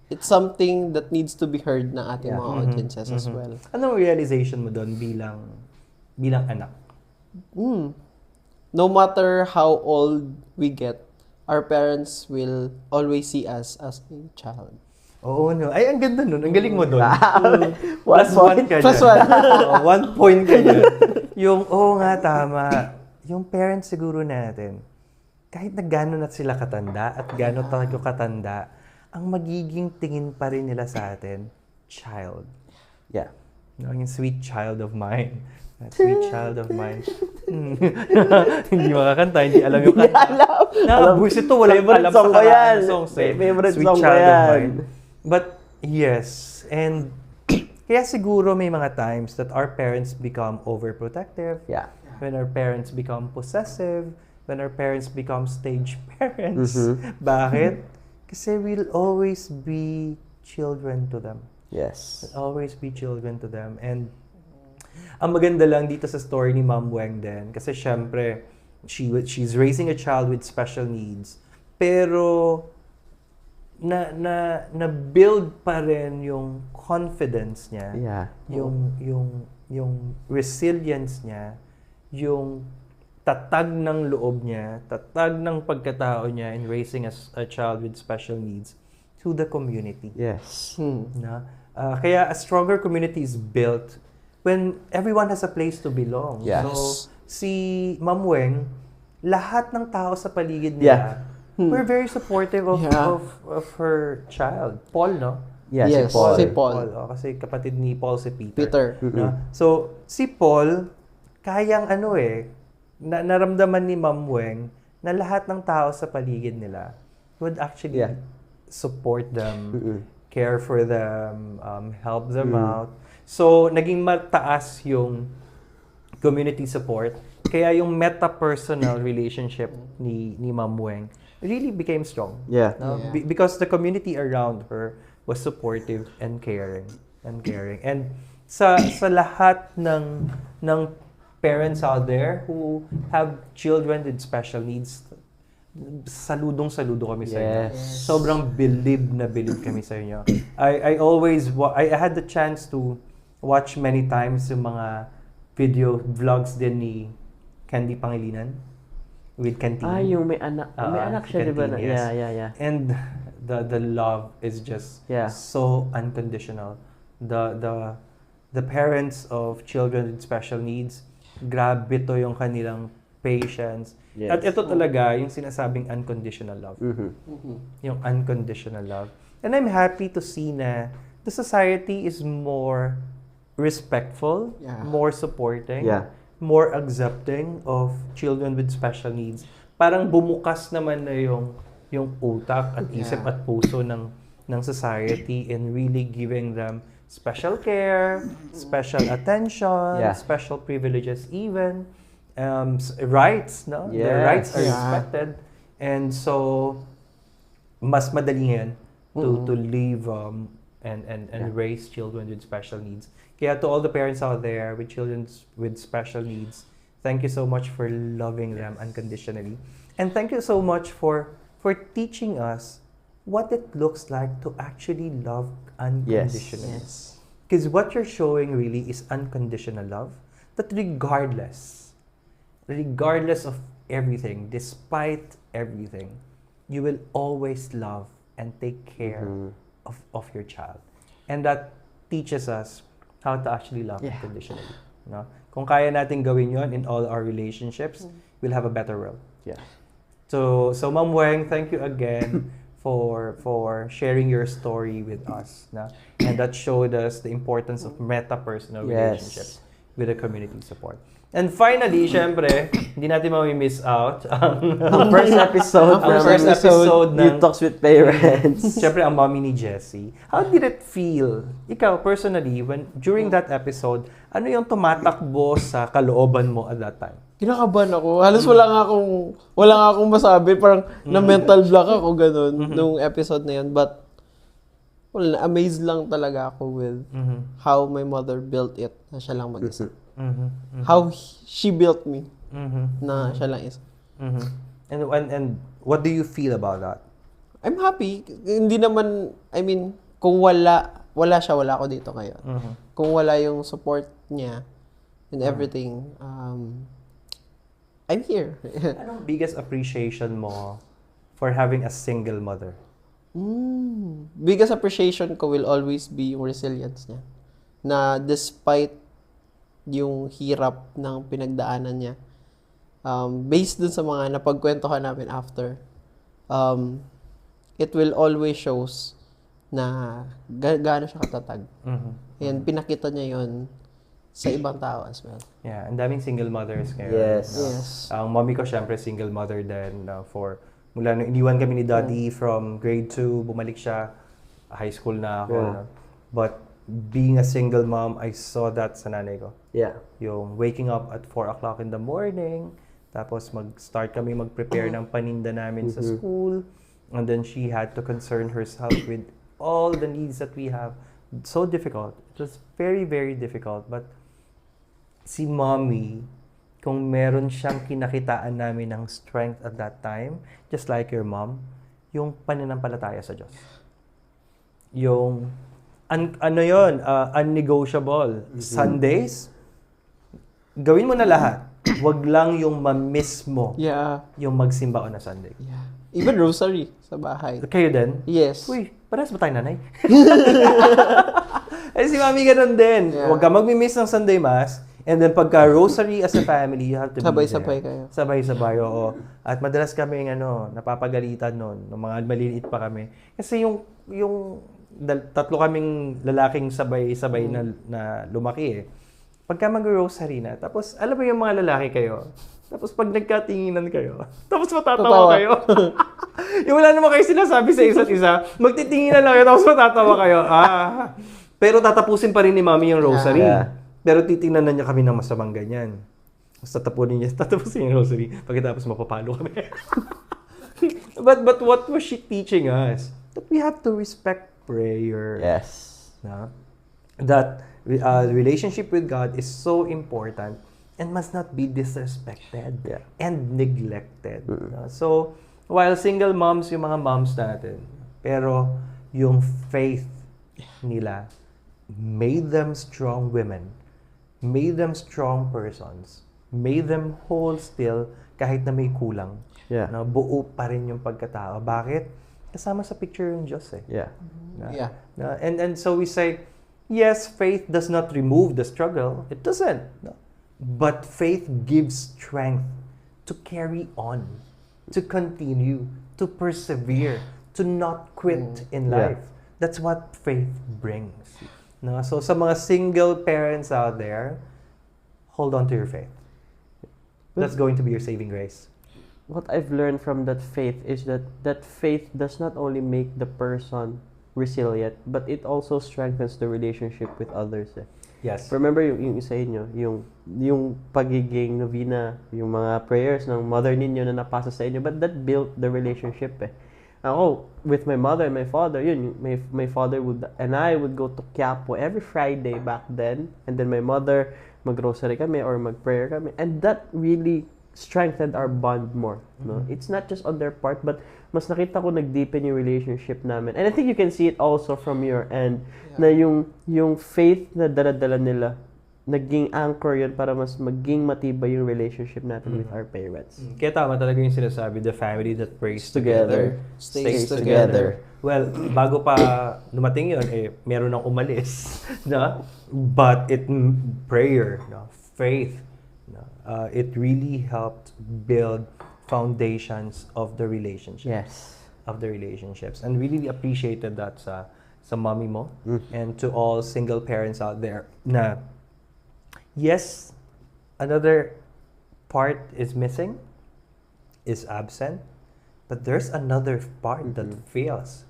it's something that needs to be heard ng ating mga audiences as well. Anong realization mo doon bilang anak? No matter how old we get, our parents will always see us as a child. Oo, no. Ay, ang ganda nun. Ang galing mo doon. Plus one ka Plus dyan. one. 1 point ka dyan. Yung, nga, tama. Yung parents siguro natin, kahit na gano'n at sila katanda at gano'n talaga katanda, ang magiging tingin pa rin nila sa atin, child. Yeah. Yung sweet child of mine. That sweet child of mine. Hindi makakanta, hindi alam yung kanta. Buwis ito, walang Favorite alam song sa ko yan. songs eh. Favorite Sweet song ko child of yan. mine. But, yes. And, kaya siguro may mga times that our parents become overprotective. Yeah. When our parents become possessive. When our parents become stage parents. Bakit? Kasi we'll always be children to them. Yes. We'll always be children to them. And, ang maganda lang dito sa story ni Ma'am Weng din, kasi syempre, she's raising a child with special needs, pero na build pa rin yung confidence niya, yung resilience niya, yung tatag ng loob niya, tatag ng pagkatao niya in raising a child with special needs to the community. Yes. Na? Kaya a stronger community is built when everyone has a place to belong. Yes. So, si Ma'am Weng, lahat ng tao sa paligid niya, were very supportive of her child. Paul, no? Yeah, Yes, si Paul. si Paul. Kasi kapatid ni Paul si Peter. Peter. No? So, si Paul, kayang naramdaman ni Ma'am Weng na lahat ng tao sa paligid nila would actually support them, care for them, help them out. So, naging mataas yung community support. Kaya yung meta-personal relationship ni Ma'am Weng really became strong. Yeah. No? Because the community around her was supportive and caring. And sa lahat ng parents out there who have children with special needs, saludong-saludo kami sa inyo. Yes. Sobrang bilib kami sa inyo. I had the chance to watch many times yung mga video vlogs din ni Candy Pangilinan with Canteen. Yung may anak. May anak siya, di ba? Canteen, yes. Yeah. And the love is just so unconditional. The parents of children with special needs, grabe to yung kanilang patience. Yes. At ito talaga yung sinasabing unconditional love. Yung unconditional love. And I'm happy to see na the society is more respectful, more supporting, more accepting of children with special needs. Parang bumukas naman na yung utak at isip at puso ng society in really giving them special care, special attention, special privileges even, rights, no? Their rights are respected. And so, mas madali yan to live and raise children with special needs. Kaya to all the parents out there with children with special needs, thank you so much for loving them unconditionally. And thank you so much for teaching us what it looks like to actually love unconditionally. Yes. Because what you're showing really is unconditional love. That regardless of everything, despite everything, you will always love and take care of your child. And that teaches us how to actually love unconditionally. No? Kung kaya natin gawin yon in all our relationships, we'll have a better world. Yeah. So Ma'am Weng, thank you again for sharing your story with us. Na? And that showed us the importance of meta-personal relationships with the community support. And finally, syempre, hindi natin ma-miss out Ang first episode ng You Talks with Parents. Syempre, ang mommy ni Jessie. How did it feel? Ikaw, personally, during that episode, ano yung tumatakbo sa kalooban mo at that time? Kinakabahan ako. Halos wala nga akong masabi. Parang na-mental block ako ganun nung episode na yun. But, amazed lang talaga ako with how my mother built it na siya lang mag-isa. How she built me na siya lang isa. And what do you feel about that? I'm happy. Hindi naman, I mean, kung wala siya, wala ako dito ngayon. Kung wala yung support niya and everything, I'm here. Anong biggest appreciation mo for having a single mother? Biggest appreciation ko will always be yung resilience niya. Na despite yung hirap ng pinagdaanan niya, based dun sa mga napagkwentuhan namin after, it will always shows na gaano siya katatag. And pinakita niya yon sa ibang tao as well. Yeah, ang daming single mothers ngayon. Yes. Ang mommy ko syempre single mother din mula nung iniwan kami ni Daddy from grade 2, bumalik siya, high school na ako. Yeah. No? But being a single mom, I saw that sa nanay ko. Yeah. Yung waking up at 4 o'clock in the morning, tapos mag-start kami mag-prepare ng paninda namin sa school, and then she had to concern herself with all the needs that we have. So difficult. It was very, very difficult. But si mommy, kung meron siyang kinakitaan namin ng strength at that time, just like your mom, yung pananampalataya sa Diyos. Yung, unnegotiable. Sundays, gawin mo na lahat. Wag lang yung ma-miss mo yung magsimba on a Sunday. Yeah. Even rosary sa bahay. Kayo din? Yes. Uy, parehas ba tayo nanay? Eh, si mami ganun din. Yeah. Huwag ka mag-miss ng Sunday Mass. And then pagka rosary as a family, you have to be Sabay-sabay there. kayo. Sabay-sabay, oo. At madalas kami napapagalitan noon, nung mga maliliit pa kami. Kasi yung tatlo kaming lalaking sabay-sabay na lumaki eh. Pagka mag-rosary na, tapos alam mo yung mga lalaki kayo, tapos pag nagkatinginan kayo, tapos matatawa kayo. Yung wala naman kayo sinasabi sa isa't isa, magtitinginan lang kayo, tapos matatawa kayo. Pero tatapusin pa rin ni mami yung rosary. Yeah. Pero titingnan na niya kami ng masamang ganyan. Tapos tatapusin yung rosary. Pagkatapos mapapalo kami. But what was she teaching us? That we have to respect prayer. Yes. No? That relationship with God is so important and must not be disrespected and neglected. No? So, while single moms yung mga moms natin, pero yung faith nila made them strong women, made them strong persons, made them whole still kahit na may kulang. Yeah. No, buo pa rin yung pagkatao. Bakit? Kasama sa picture yung Diyos eh. Yeah. And so we say, yes, faith does not remove the struggle. It doesn't. No. But faith gives strength to carry on, to continue, to persevere, to not quit in life. That's what faith brings. No? So sa mga single parents out there, hold on to your faith. That's going to be your saving grace. What I've learned from that faith is that faith does not only make the person resilient, but it also strengthens the relationship with others. Yes. Remember yung isa inyo, yung pagiging novena, yung mga prayers ng mother ninyo na napasa sa inyo, but that built the relationship eh. Ako, with my mother and my father, yun, my father and I would go to Quiapo every Friday back then. And then my mother, mag-grocery kami or mag-prayer kami. And that really strengthened our bond more. No? It's not just on their part, but mas nakita ko nag-deepen yung relationship namin. And I think you can see it also from your end, na yung faith na dala-dala nila, naging anchor yun para mas maging matibay yung relationship natin with our parents. Kaya tama talaga yung sinasabi, the family that prays Together. Stays together. Well, bago pa dumating yun, meron nang umalis. No? But prayer, no? Faith, no? It really helped build foundations of the relationship. Yes. Of the relationships. And we really appreciated that sa mommy mo and to all single parents out there na yes, another part is missing, is absent, but there's another part that fails,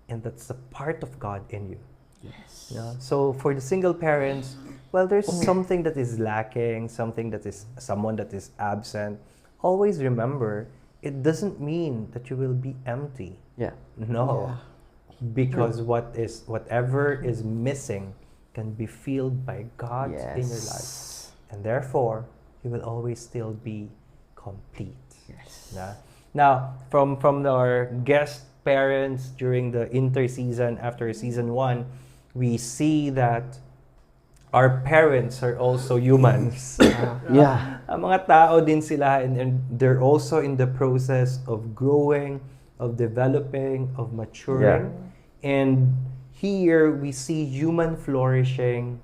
and that's the part of God in you. Yes. Yeah. So for the single parents, well, there's something that is lacking, someone that is absent. Always remember, it doesn't mean that you will be empty. Yeah. No. Because whatever is missing can be filled by God in your life. And therefore, you will always still be complete. Yes. Yeah. Now, from our guest parents during the interseason after season 1, we see that our parents are also humans. Yeah. Ang mga tao din sila, and they're also in the process of growing, of developing, of maturing. And here we see human flourishing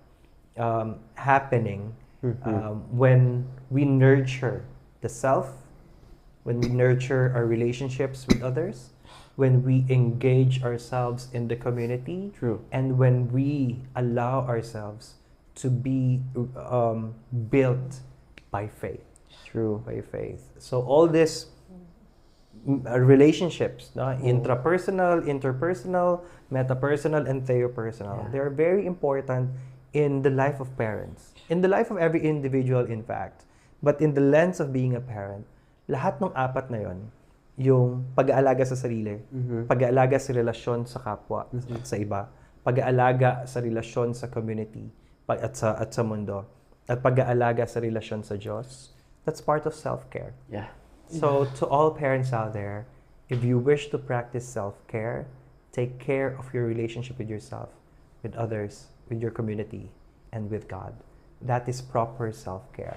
happening when we nurture the self, when we nurture our relationships with others, when we engage ourselves in the community, True. and when we allow ourselves to be built by faith. True. By faith. So all these relationships, no? Intrapersonal, interpersonal, metapersonal, and theopersonal, they are very important in the life of parents. In the life of every individual, in fact. But in the lens of being a parent, lahat ng apat na yon, yung pag-aalaga sa sarili, pag-aalaga sa relasyon sa kapwa at sa iba, pag-aalaga sa relasyon sa community at sa mundo, at pag-aalaga sa relasyon sa Diyos, that's part of self-care. Yeah. So to all parents out there, if you wish to practice self-care, take care of your relationship with yourself, with others, with your community, and with God. That is proper self-care.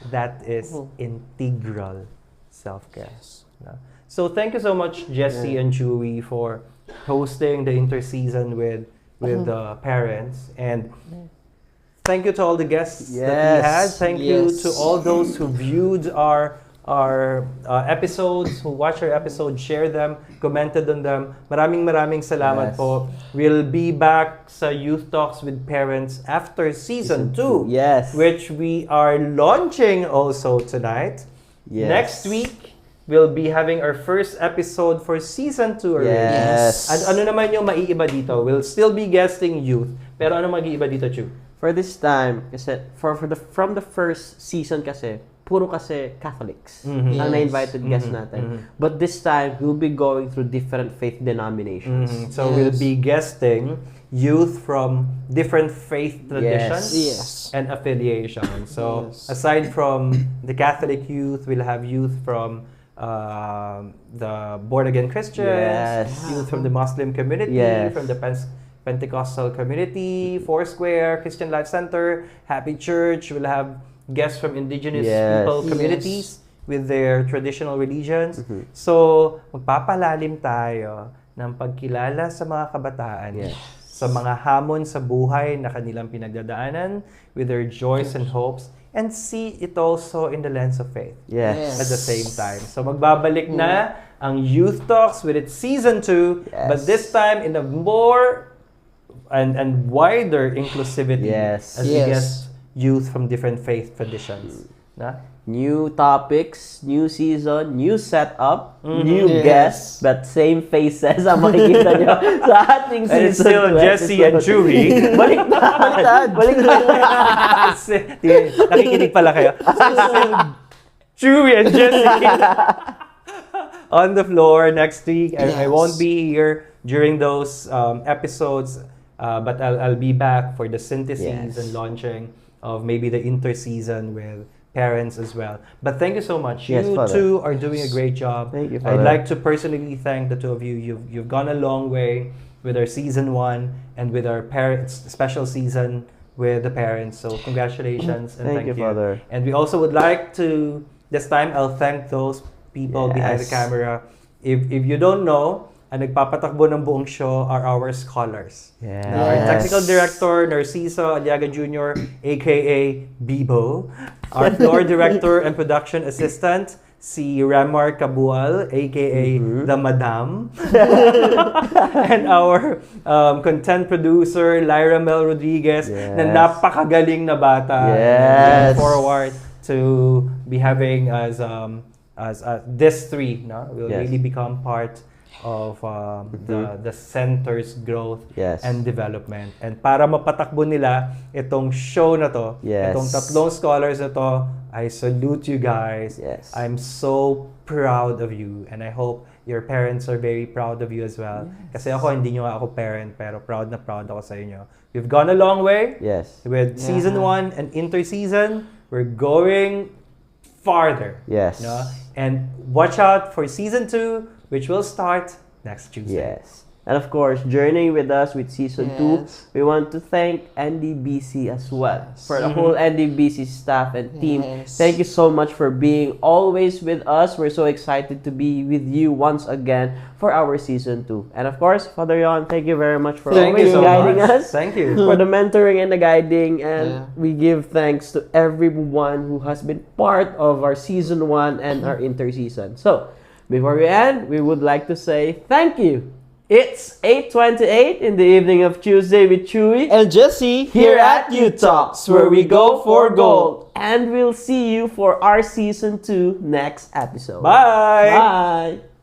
That is integral self-care. No? So thank you so much, Jesse and Chewy, for hosting the interseason with the parents, and thank you to all the guests that we had. Thank you to all those who viewed our episodes, who watched our episodes, shared them, commented on them. Maraming salamat po. We'll be back sa Youth Talks with Parents after season 2. Yes. Which we are launching also tonight. Yes. Next week, we'll be having our first episode for season 2 already. Yes. And ano naman yung maiiba dito? We'll still be guesting youth. Pero ano mag-iiba dito, Chu? For this time, kasi from the first season kasi, puro kasi Catholics ang na-invited guests natin. But this time, we'll be going through different faith denominations. So we'll be guesting youth from different faith traditions and affiliations. So aside from the Catholic youth, we'll have youth from the born-again Christians, youth from the Muslim community, from the Pentecostal community, Foursquare, Christian Life Center, Happy Church. We'll have guests from indigenous people communities with their traditional religions. So, magpapalalim tayo ng pagkilala sa mga kabataan sa mga hamon sa buhay na kanilang pinagdadaanan, with their joys and hopes, and see it also in the lens of faith at the same time. So, magbabalik na ang Youth Talks with its season 2, but this time in a more and wider inclusivity as we guest youth from different faith traditions. Na? New topics, new season, new setup, new guests, but same faces ang makikita nyo sa ating season. And it's still Jesse and Chewy. Baliktad! Nakikinig pala kayo. So it's still Chewy and Jesse. on the floor next week. I Yes. won't be here during those episodes, but I'll be back for the syntheses Yes. and launching of maybe the interseason with parents as well. But thank you so much. Yes, You Father. two are doing a great job. Thank you, I'd Father. like to personally thank the two of you. You've gone a long way with our season 1 and with our parents special season with the parents. So congratulations and Thank you, Father. And we also would like to, this time I'll thank those people behind the Yes. camera. If you don't know, ang nagpapatakbo ng buong show are our scholars. Yes. Our technical director, Narciso Aliaga Jr., aka Bibo. Our floor director and production assistant, si Ramar Cabual, aka The Madam. And our content producer, Lyra Mel Rodriguez, na Yes. napakagaling na bata. Yes. Looking forward to be having as this three, no? Will Yes. really become part of the center's growth Yes. and development. And para mapatakbo nila itong show na to, Yes. itong tatlong scholars na to, I salute you guys. Yes. I'm so proud of you, and I hope your parents are very proud of you as well. Kasi ako, hindi nyo ako parent, pero proud na proud ako sa inyo. We've gone a long way Yes. with season 1 and interseason. We're going farther. Yes. No? And watch out for season 2, which will start next Tuesday. Yes. And of course, journeying with us with season 2, Yes. we want to thank NDBC as well. Yes. For the whole NDBC staff and team. Yes. Thank you so much for being always with us. We're so excited to be with you once again for our season 2. And of course, Father Yon, thank you very much for Thank always you so guiding much. us. Thank you. For the mentoring and the guiding, and Yeah. we give thanks to everyone who has been part of our season 1 and our interseason. So, before we end, we would like to say thank you. It's 8:28 in the evening of Tuesday with Chewy And Jesse here at U Talks, where we go for gold. And we'll see you for our season 2 next episode. Bye! Bye.